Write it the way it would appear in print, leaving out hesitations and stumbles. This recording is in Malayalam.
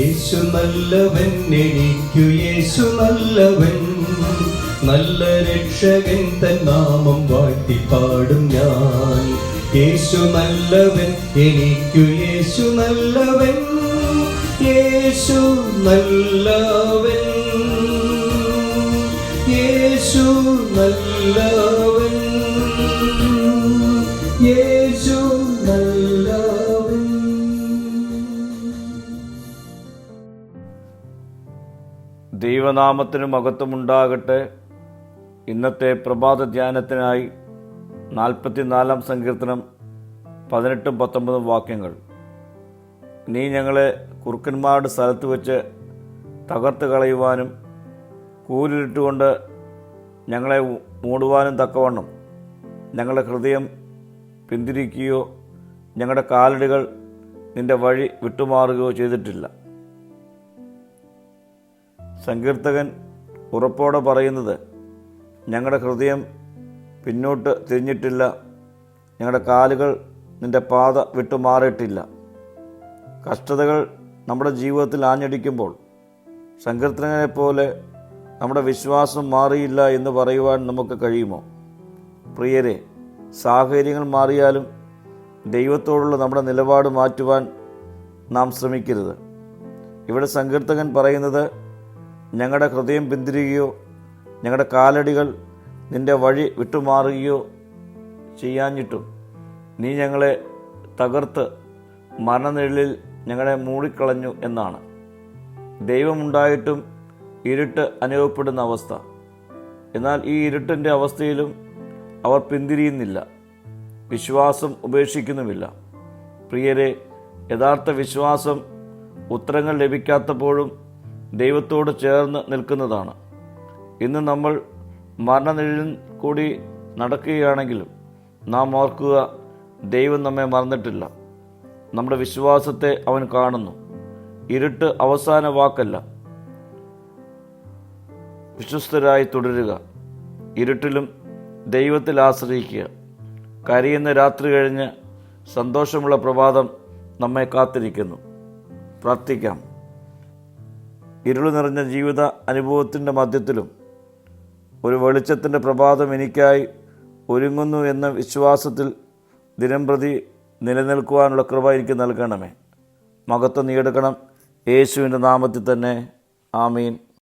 യേശു നല്ലവൻ, എനിക്കു യേശു നല്ലവൻ, നല്ല രക്ഷകൻ തൻ നാമം വാഴ്ത്തി പാടും ഞാൻ. യേശു നല്ലവൻ, എനിക്കു യേശു നല്ലവൻ, യേശു നല്ലവൻ, യേശു നല്ലവൻ, യേശു നല്ലവൻ. ദൈവനാമത്തിന് മഹത്വമുണ്ടാകട്ടെ. ഇന്നത്തെ പ്രഭാത ധ്യാനത്തിനായി 44 സങ്കീർത്തനം 18-19 വാക്യങ്ങൾ. നീ ഞങ്ങളെ കുറുക്കന്മാരുടെ സ്ഥലത്ത് വെച്ച് തകർത്ത് കളയുവാനും കൂരിട്ടുകൊണ്ട് ഞങ്ങളെ മൂടുവാനും തക്കവണ്ണം ഞങ്ങളുടെ ഹൃദയം പിന്തിരിക്കുകയോ ഞങ്ങളുടെ കാലടികൾ നിന്റെ വഴി വിട്ടുമാറുകയോ ചെയ്തിട്ടില്ല. സങ്കീർത്തകൻ ഉറപ്പോടെ പറയുന്നത്, ഞങ്ങളുടെ ഹൃദയം പിന്നോട്ട് തിരിഞ്ഞിട്ടില്ല, ഞങ്ങളുടെ കാലുകൾ നിന്റെ പാത വിട്ടുമാറിയിട്ടില്ല. കഷ്ടതകൾ നമ്മുടെ ജീവിതത്തിൽ ആഞ്ഞടിക്കുമ്പോൾ സങ്കീർത്തകനെപ്പോലെ നമ്മുടെ വിശ്വാസം മാറിയില്ല എന്ന് പറയുവാൻ നമുക്ക് കഴിയുമോ? പ്രിയരെ, സാഹചര്യങ്ങൾ മാറിയാലും ദൈവത്തോടുള്ള നമ്മുടെ നിലപാട് മാറ്റുവാൻ നാം ശ്രമിക്കരുത്. ഇവിടെ സങ്കീർത്തകൻ പറയുന്നത്, ഞങ്ങളുടെ ഹൃദയം പിന്തിരിയുകയോ ഞങ്ങളുടെ കാലടികൾ നിന്റെ വഴി വിട്ടുമാറുകയോ ചെയ്യാഞ്ഞിട്ടും നീ ഞങ്ങളെ തകർത്ത് മരണനിഴലിൽ ഞങ്ങളെ മൂടിക്കളഞ്ഞു എന്നാണ്. ദൈവമുണ്ടായിട്ടും ഇരുട്ട് അനുഭവപ്പെടുന്ന അവസ്ഥ. എന്നാൽ ഈ ഇരുട്ടിൻ്റെ അവസ്ഥയിലും അവർ പിന്തിരിയുന്നില്ല, വിശ്വാസം ഉപേക്ഷിക്കുന്നുമില്ല. പ്രിയരെ, യഥാർത്ഥ വിശ്വാസം ഉത്തരങ്ങൾ ലഭിക്കാത്തപ്പോഴും ദൈവത്തോട് ചേർന്ന് നിൽക്കുന്നതാണ്. ഇന്ന് നമ്മൾ മരണനിഴലിൽ കൂടി നടക്കുകയാണെങ്കിലും നാം ഓർക്കുക, ദൈവം നമ്മെ മറന്നിട്ടില്ല. നമ്മുടെ വിശ്വാസത്തെ അവൻ കാണുന്നു. ഇരുട്ട് അവസാന വാക്കല്ല. വിശ്വസ്തരായി തുടരുക. ഇരുട്ടിലും ദൈവത്തിൽ ആശ്രയിക്കുക. കരയുന്ന രാത്രി കഴിഞ്ഞ് സന്തോഷമുള്ള പ്രഭാതം നമ്മെ കാത്തിരിക്കുന്നു. പ്രാർത്ഥിക്കാം. ഇരുള് നിറഞ്ഞ ജീവിത അനുഭവത്തിൻ്റെ മധ്യത്തിലും ഒരു വെളിച്ചത്തിൻ്റെ പ്രഭാതം എനിക്കായി ഒരുങ്ങുന്നു എന്ന വിശ്വാസത്തിൽ ദിനംപ്രതി നിലനിൽക്കുവാനുള്ള കൃപ എനിക്ക് നൽകണമേ. മഹത്വം നീ എടുക്കണം. യേശുവിൻ്റെ നാമത്തിൽ തന്നെ. ആമീൻ.